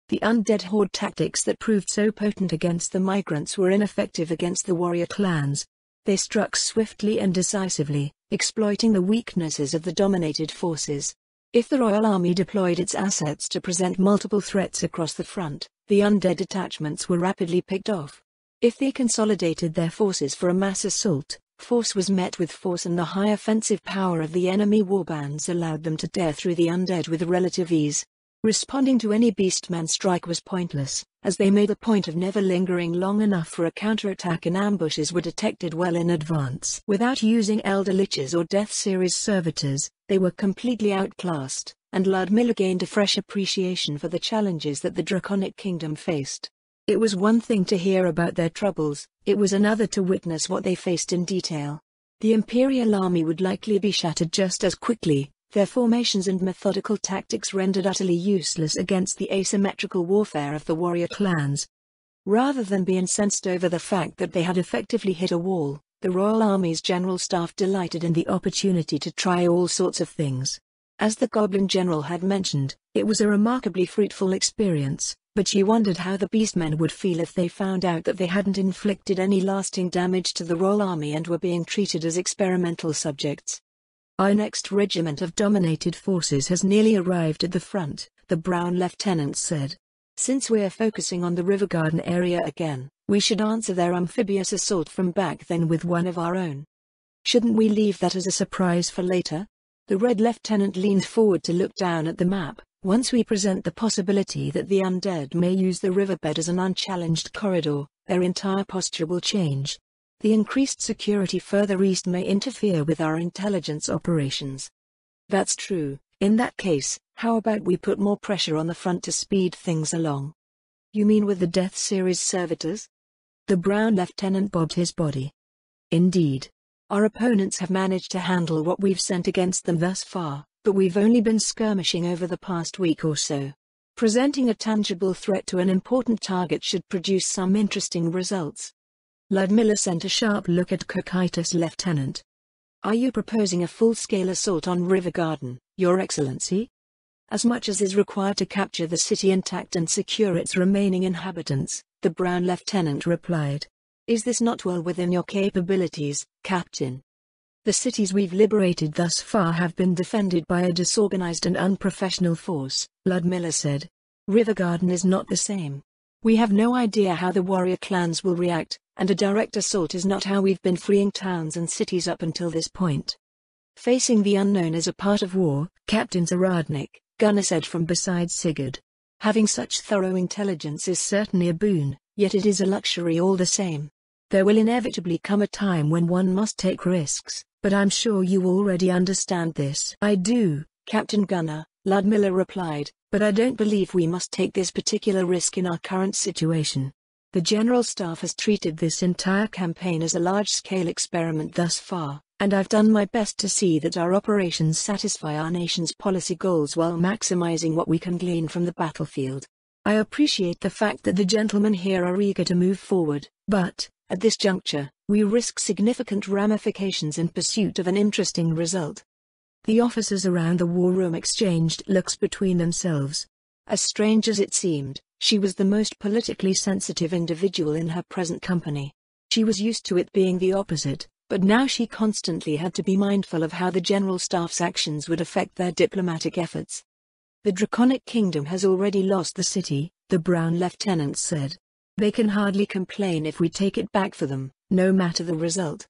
The undead horde tactics that proved so potent against the migrants were ineffective against the warrior clans. They struck swiftly and decisively, exploiting the weaknesses of the dominated forces. If the Royal Army deployed its assets to present multiple threats across the front, the undead detachments were rapidly picked off. If they consolidated their forces for a mass assault, force was met with force, and the high offensive power of the enemy warbands allowed them to tear through the undead with relative ease. Responding to any Beastman strike was pointless, as they made a point of never lingering long enough for a counterattack, and ambushes were detected well in advance. Without using Elder Liches or Death Series servitors, they were completely outclassed, and Ludmilla gained a fresh appreciation for the challenges that the Draconic Kingdom faced. It was one thing to hear about their troubles, it was another to witness what they faced in detail. The Imperial Army would likely be shattered just as quickly, their formations and methodical tactics rendered utterly useless against the asymmetrical warfare of the warrior clans. Rather than be incensed over the fact that they had effectively hit a wall, the Royal Army's General Staff delighted in the opportunity to try all sorts of things. As the Goblin General had mentioned, it was a remarkably fruitful experience, but she wondered how the Beastmen would feel if they found out that they hadn't inflicted any lasting damage to the Royal Army and were being treated as experimental subjects. Our next regiment of dominated forces has nearly arrived at the front, the Brown Lieutenant said. Since we're focusing on the River Garden area again, we should answer their amphibious assault from back then with one of our own. Shouldn't we leave that as a surprise for later? The Red Lieutenant leaned forward to look down at the map. Once we present the possibility that the undead may use the riverbed as an unchallenged corridor, their entire posture will change. The increased security further east may interfere with our intelligence operations. That's true. In that case, how about we put more pressure on the front to speed things along? You mean with the Death Series servitors? The Brown Lieutenant bobbed his body. Indeed. Our opponents have managed to handle what we've sent against them thus far, but we've only been skirmishing over the past week or so. Presenting a tangible threat to an important target should produce some interesting results. Ludmilla sent a sharp look at Cocytus Lieutenant. Are you proposing a full-scale assault on River Garden, Your Excellency? As much as is required to capture the city intact and secure its remaining inhabitants, the Brown Lieutenant replied. Is this not well within your capabilities, Captain? The cities we've liberated thus far have been defended by a disorganized and unprofessional force, Ludmilla said. River Garden is not the same. We have no idea how the warrior clans will react, and a direct assault is not how we've been freeing towns and cities up until this point. Facing the unknown is a part of war, Captain Zaradnik, Gunnar said from beside Sigurd. Having such thorough intelligence is certainly a boon, yet it is a luxury all the same. There will inevitably come a time when one must take risks, but I'm sure you already understand this. I do, Captain Gunnar, Ludmilla replied, but I don't believe we must take this particular risk in our current situation. The General Staff has treated this entire campaign as a large-scale experiment thus far, and I've done my best to see that our operations satisfy our nation's policy goals while maximizing what we can glean from the battlefield. I appreciate the fact that the gentlemen here are eager to move forward, but, at this juncture, we risk significant ramifications in pursuit of an interesting result. The officers around the war room exchanged looks between themselves. As strange as it seemed, She was the most politically sensitive individual in her present company. She was used to it being the opposite, but now she constantly had to be mindful of how the General Staff's actions would affect their diplomatic efforts. The Draconic Kingdom has already lost the city, the Brown Lieutenant said. They can hardly complain if we take it back for them, no matter the result.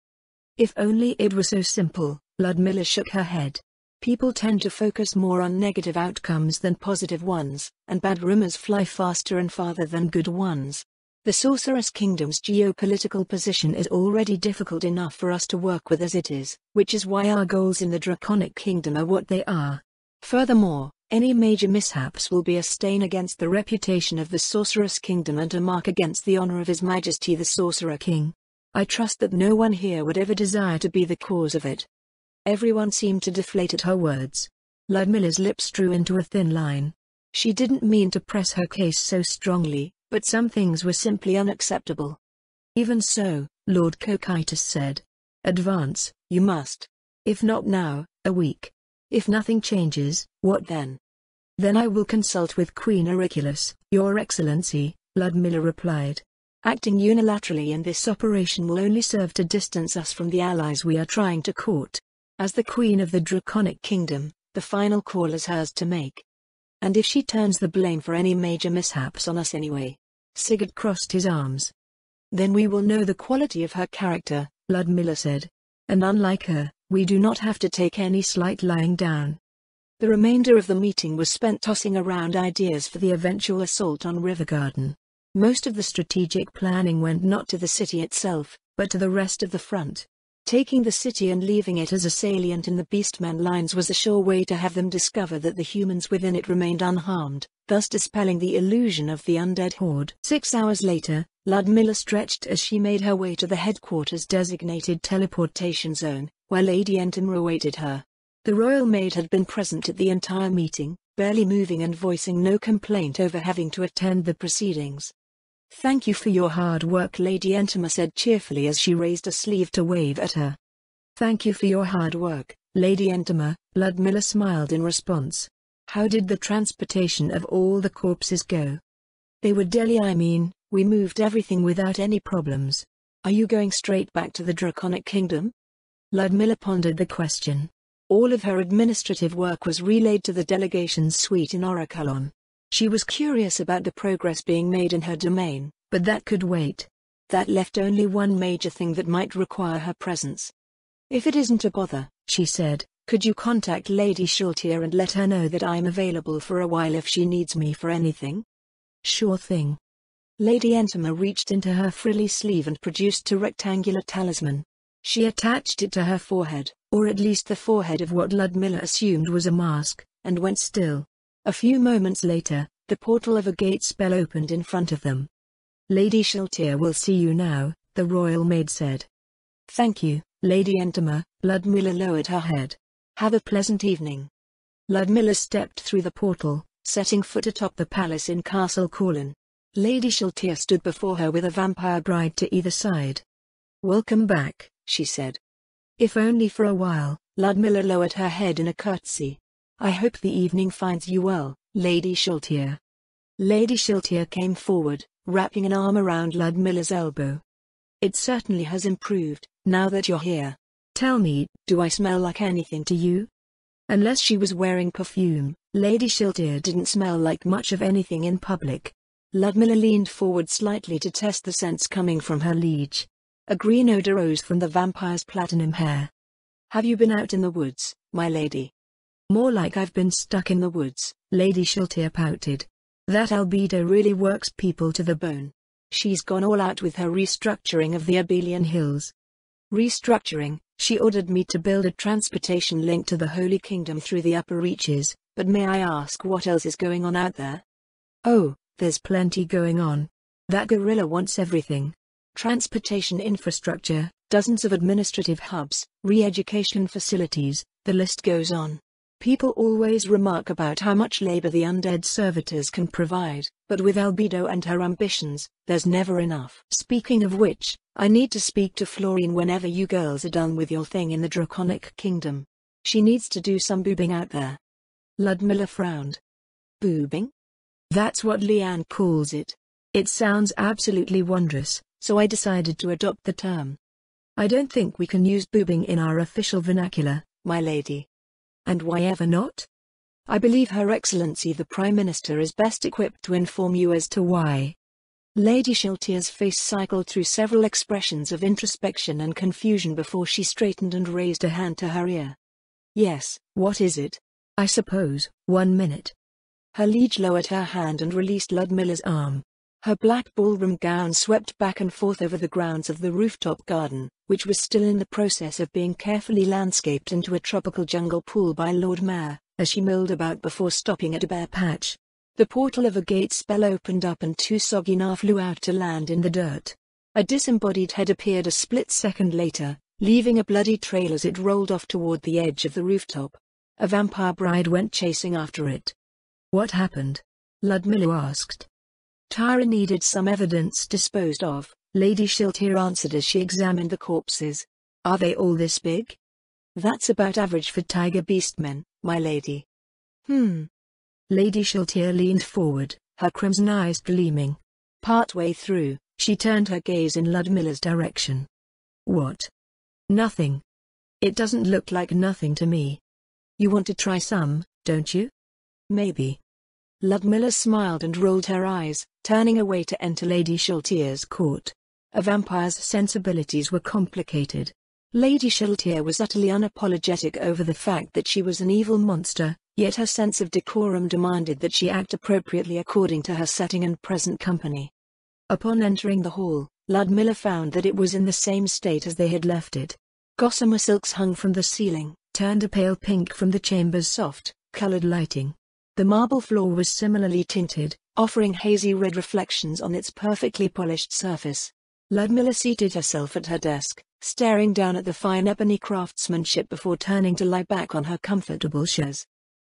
If only it were so simple, Ludmilla shook her head. People tend to focus more on negative outcomes than positive ones, and bad rumors fly faster and farther than good ones. The Sorceress Kingdom's geopolitical position is already difficult enough for us to work with as it is, which is why our goals in the Draconic Kingdom are what they are. Furthermore, any major mishaps will be a stain against the reputation of the Sorceress Kingdom and a mark against the honor of His Majesty the Sorcerer King. I trust that no one here would ever desire to be the cause of it. Everyone seemed to deflate at her words. Ludmilla's lips drew into a thin line. She didn't mean to press her case so strongly, but some things were simply unacceptable. Even so, Lord Cocytus said. Advance, you must. If not now, a week. If nothing changes, what then? Then I will consult with Queen Auriculus, Your Excellency, Ludmilla replied. Acting unilaterally in this operation will only serve to distance us from the allies we are trying to court. As the Queen of the Draconic Kingdom, the final call is hers to make. And if she turns the blame for any major mishaps on us anyway. Sigurd crossed his arms. Then we will know the quality of her character, Ludmilla said. And unlike her, we do not have to take any slight lying down. The remainder of the meeting was spent tossing around ideas for the eventual assault on Rivergarden. Most of the strategic planning went not to the city itself, but to the rest of the front. Taking the city and leaving it as a salient in the Beastmen lines was a sure way to have them discover that the humans within it remained unharmed, thus dispelling the illusion of the undead horde. 6 hours later, Ludmilla stretched as she made her way to the headquarters designated teleportation zone, where Lady Entima awaited her. The royal maid had been present at the entire meeting, barely moving and voicing no complaint over having to attend the proceedings. Thank you for your hard work, Lady Entima said cheerfully as she raised a sleeve to wave at her. Thank you for your hard work, Lady Entima, Ludmilla smiled in response. How did the transportation of all the corpses go? They were we moved everything without any problems. Are you going straight back to the Draconic Kingdom? Ludmilla pondered the question. All of her administrative work was relayed to the delegation's suite in Oraculon. She was curious about the progress being made in her domain, but that could wait. That left only one major thing that might require her presence. If it isn't a bother, she said, could you contact Lady Shultier and let her know that I'm available for a while if she needs me for anything? Sure thing. Lady Entima reached into her frilly sleeve and produced a rectangular talisman. She attached it to her forehead, or at least the forehead of what Ludmilla assumed was a mask, and went still. A few moments later, the portal of a gate spell opened in front of them. Lady Shultier will see you now, the royal maid said. Thank you, Lady Entima, Ludmilla lowered her head. Have a pleasant evening. Ludmilla stepped through the portal, setting foot atop the palace in Castle Corlin. Lady Shultier stood before her with a vampire bride to either side. Welcome back, she said. If only for a while, Ludmilla lowered her head in a curtsy. I hope the evening finds you well, Lady Shultier. Lady Shultier came forward, wrapping an arm around Ludmilla's elbow. It certainly has improved, now that you're here. Tell me, do I smell like anything to you? Unless she was wearing perfume, Lady Shultier didn't smell like much of anything in public. Ludmilla leaned forward slightly to test the scents coming from her liege. A green odor rose from the vampire's platinum hair. Have you been out in the woods, my lady? More like I've been stuck in the woods, Lady Shultier pouted. That albedo really works people to the bone. She's gone all out with her restructuring of the Abelian Hills. Restructuring, she ordered me to build a transportation link to the Holy Kingdom through the upper reaches, but may I ask what else is going on out there? Oh, there's plenty going on. That gorilla wants everything. Transportation infrastructure, dozens of administrative hubs, re-education facilities, the list goes on. People always remark about how much labor the undead servitors can provide, but with albedo and her ambitions, there's never enough. Speaking of which, I need to speak to Florine whenever you girls are done with your thing in the Draconic Kingdom. She needs to do some boobing out there. Ludmilla frowned. Boobing? That's what Leanne calls it. It sounds absolutely wondrous, so I decided to adopt the term. I don't think we can use boobing in our official vernacular, my lady. And why ever not? I believe Her Excellency the Prime Minister is best equipped to inform you as to why. Lady Shiltier's face cycled through several expressions of introspection and confusion before she straightened and raised a hand to her ear. Yes, what is it? I suppose, 1 minute. Her liege lowered her hand and released Ludmilla's arm. Her black ballroom gown swept back and forth over the grounds of the rooftop garden, which was still in the process of being carefully landscaped into a tropical jungle pool by Lord Mayor, as she milled about before stopping at a bare patch. The portal of a gate spell opened up and 2 Sogina flew out to land in the dirt. A disembodied head appeared a split second later, leaving a bloody trail as it rolled off toward the edge of the rooftop. A vampire bride went chasing after it. What happened? Ludmilla asked. Tyra needed some evidence disposed of, Lady Shiltier answered as she examined the corpses. Are they all this big? That's about average for tiger beastmen, my lady. Lady Shiltier leaned forward, her crimson eyes gleaming. Partway through, she turned her gaze in Ludmilla's direction. What? Nothing. It doesn't look like nothing to me. You want to try some, don't you? Maybe. Ludmilla smiled and rolled her eyes, turning away to enter Lady Shiltier's court. A vampire's sensibilities were complicated. Lady Shiltier was utterly unapologetic over the fact that she was an evil monster, yet her sense of decorum demanded that she act appropriately according to her setting and present company. Upon entering the hall, Ludmilla found that it was in the same state as they had left it. Gossamer silks hung from the ceiling, turned a pale pink from the chamber's soft, colored lighting. The marble floor was similarly tinted, offering hazy red reflections on its perfectly polished surface. Ludmilla seated herself at her desk, staring down at the fine ebony craftsmanship before turning to lie back on her comfortable chaise.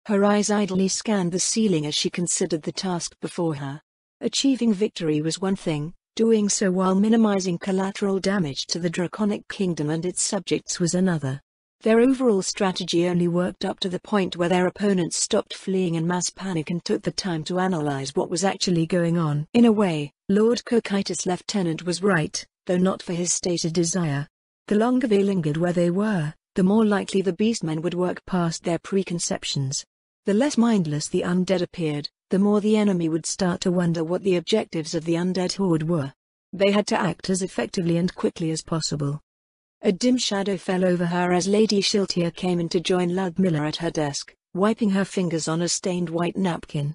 Her eyes idly scanned the ceiling as she considered the task before her. Achieving victory was one thing, doing so while minimizing collateral damage to the Draconic Kingdom and its subjects was another. Their overall strategy only worked up to the point where their opponents stopped fleeing in mass panic and took the time to analyze what was actually going on. In a way, Lord Cocytus Lieutenant was right, though not for his stated desire. The longer they lingered where they were, the more likely the beastmen would work past their preconceptions. The less mindless the undead appeared, the more the enemy would start to wonder what the objectives of the undead horde were. They had to act as effectively and quickly as possible. A dim shadow fell over her as Lady Shiltier came in to join Ludmilla at her desk, wiping her fingers on a stained white napkin.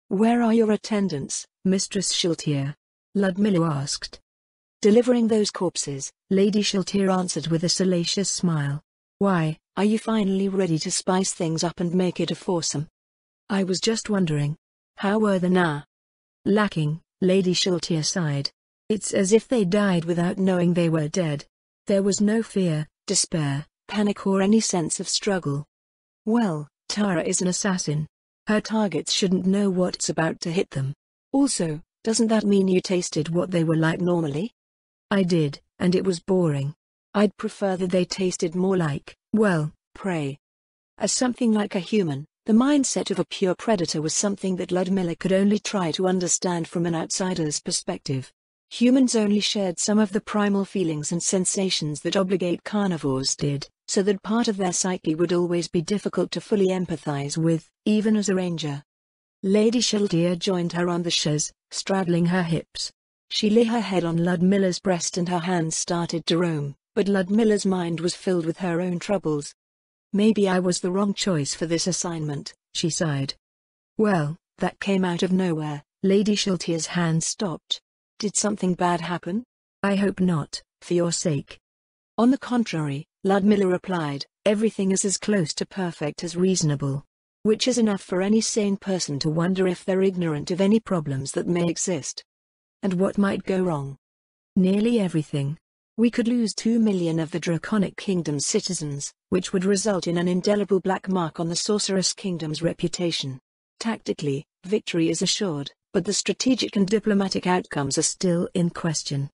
"Where are your attendants, Mistress Shiltier?" Ludmilla asked. "Delivering those corpses," Lady Shiltier answered with a salacious smile. "Why, are you finally ready to spice things up and make it a foursome?" "I was just wondering. How were the Na?" "Lacking," Lady Shiltier sighed. "It's as if they died without knowing they were dead. There was no fear, despair, panic or any sense of struggle." "Well, Tara is an assassin. Her targets shouldn't know what's about to hit them. Also, doesn't that mean you tasted what they were like normally?" "I did, and it was boring. I'd prefer that they tasted more like, well, prey. As something like a human." The mindset of a pure predator was something that Ludmilla could only try to understand from an outsider's perspective. Humans only shared some of the primal feelings and sensations that obligate carnivores did, so that part of their psyche would always be difficult to fully empathize with, even as a ranger. Lady Shiltier joined her on the chaise, straddling her hips. She lay her head on Ludmilla's breast and her hands started to roam, but Ludmilla's mind was filled with her own troubles. "Maybe I was the wrong choice for this assignment," she sighed. "Well, that came out of nowhere." Lady Shiltier's hand stopped. "Did something bad happen?" "I hope not, for your sake." "On the contrary," Ludmilla replied, "everything is as close to perfect as reasonable. Which is enough for any sane person to wonder if they're ignorant of any problems that may exist. And what might go wrong?" "Nearly everything. We could lose 2 million of the Draconic Kingdom's citizens, which would result in an indelible black mark on the Sorceress Kingdom's reputation. Tactically, victory is assured, but the strategic and diplomatic outcomes are still in question."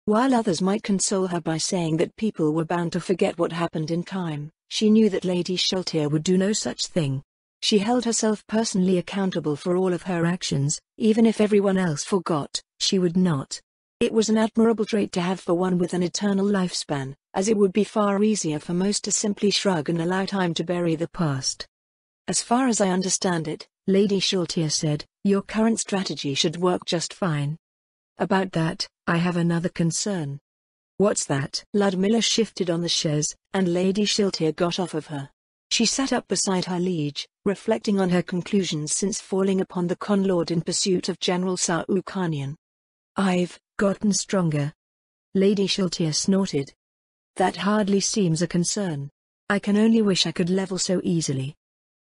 While others might console her by saying that people were bound to forget what happened in time, she knew that Lady Shiltier would do no such thing. She held herself personally accountable for all of her actions, even if everyone else forgot, she would not. It was an admirable trait to have for one with an eternal lifespan, as it would be far easier for most to simply shrug and allow time to bury the past. As far as I understand it, Lady Shultier said, your current strategy should work just fine. About that, I have another concern. What's that? Ludmilla shifted on the chaise, and Lady Shiltier got off of her. She sat up beside her liege, reflecting on her conclusions since falling upon the Conlord in pursuit of General Sa'ukanian. I've gotten stronger. Lady Shiltier snorted. That hardly seems a concern. I can only wish I could level so easily.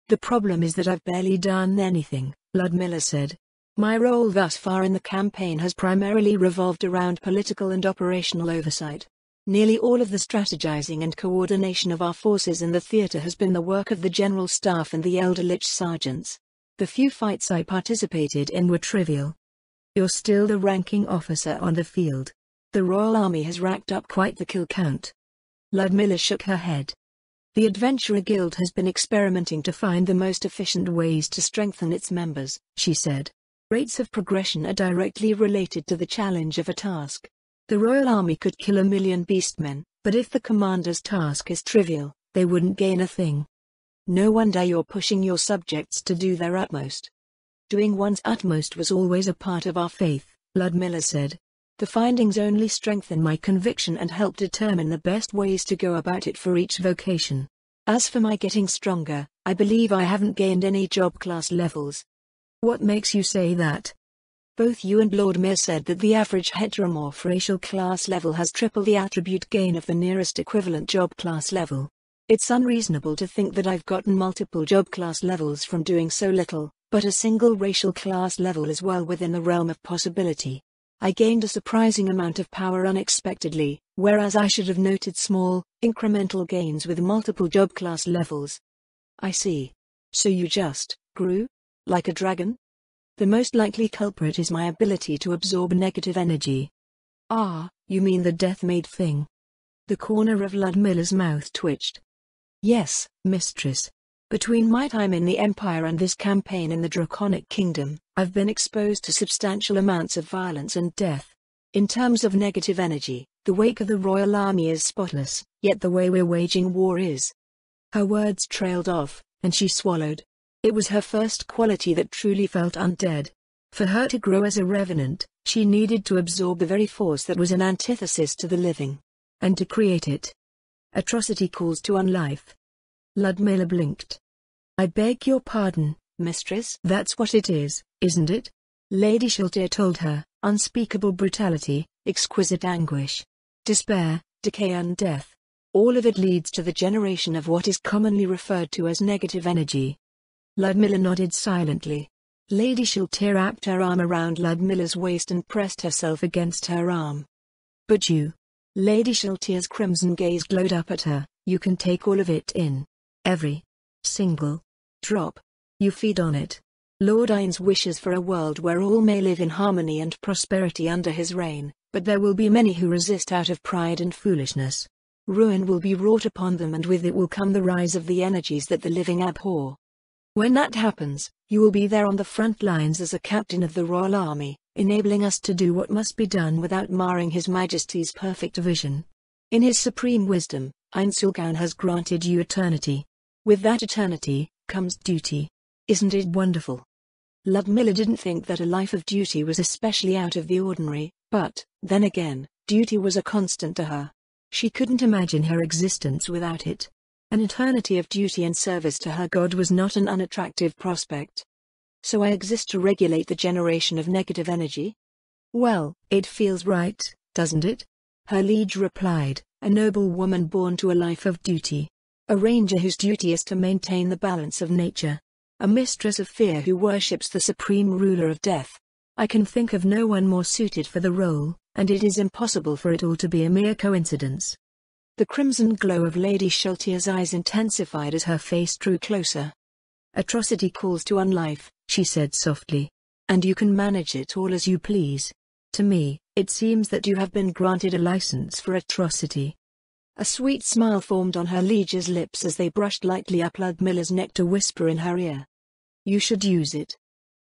The problem is that I've barely done anything, Ludmilla said. My role thus far in the campaign has primarily revolved around political and operational oversight. Nearly all of the strategizing and coordination of our forces in the theater has been the work of the General Staff and the Elderlich Sergeants. The few fights I participated in were trivial. You're still the ranking officer on the field. The Royal Army has racked up quite the kill count. Ludmilla shook her head. The Adventurer Guild has been experimenting to find the most efficient ways to strengthen its members, she said. Rates of progression are directly related to the challenge of a task. The Royal Army could kill 1,000,000 beastmen, but if the commander's task is trivial, they wouldn't gain a thing. No wonder you're pushing your subjects to do their utmost. Doing one's utmost was always a part of our faith, Ludmilla said. The findings only strengthen my conviction and help determine the best ways to go about it for each vocation. As for my getting stronger, I believe I haven't gained any job class levels. What makes you say that? Both you and Lord Mayor said that the average heteromorph racial class level has triple the attribute gain of the nearest equivalent job class level. It's unreasonable to think that I've gotten multiple job class levels from doing so little, but a single racial class level is well within the realm of possibility. I gained a surprising amount of power unexpectedly, whereas I should have noted small, incremental gains with multiple job class levels. I see. So you just grew? Like a dragon? The most likely culprit is my ability to absorb negative energy. Ah, you mean the death-made thing? The corner of Ludmilla's mouth twitched. Yes, mistress. Between my time in the Empire and this campaign in the Draconic Kingdom, I've been exposed to substantial amounts of violence and death. In terms of negative energy, the wake of the Royal Army is spotless, yet the way we're waging war is. Her words trailed off, and she swallowed. It was her first quality that truly felt undead. For her to grow as a revenant, she needed to absorb the very force that was an antithesis to the living. And to create it. Atrocity calls to unlife. Ludmilla blinked. I beg your pardon, mistress. That's what it is, isn't it? Lady Shiltier told her, unspeakable brutality, exquisite anguish. Despair, decay and death. All of it leads to the generation of what is commonly referred to as negative energy. Ludmilla nodded silently. Lady Shiltier wrapped her arm around Ludmilla's waist and pressed herself against her arm. But you. Lady Shiltier's crimson gaze glowed up at her. You can take all of it in. Every single drop. You feed on it. Lord Ain's wishes for a world where all may live in harmony and prosperity under his reign, but there will be many who resist out of pride and foolishness. Ruin will be wrought upon them, and with it will come the rise of the energies that the living abhor. When that happens, you will be there on the front lines as a captain of the Royal Army, enabling us to do what must be done without marring His Majesty's perfect vision. In his supreme wisdom, Ain Sulgan has granted you eternity. With that eternity, comes duty. Isn't it wonderful? Ludmilla didn't think that a life of duty was especially out of the ordinary, but, then again, duty was a constant to her. She couldn't imagine her existence without it. An eternity of duty and service to her God was not an unattractive prospect. So I exist to regulate the generation of negative energy? Well, it feels right, doesn't it? Her liege replied, a noble woman born to a life of duty. A ranger whose duty is to maintain the balance of nature. A mistress of fear who worships the supreme ruler of death. I can think of no one more suited for the role, and it is impossible for it all to be a mere coincidence. The crimson glow of Lady Shiltier's eyes intensified as her face drew closer. Atrocity calls to unlife, she said softly. And you can manage it all as you please. To me, it seems that you have been granted a license for atrocity. A sweet smile formed on her liege's lips as they brushed lightly up Ludmilla's neck to whisper in her ear. "You should use it.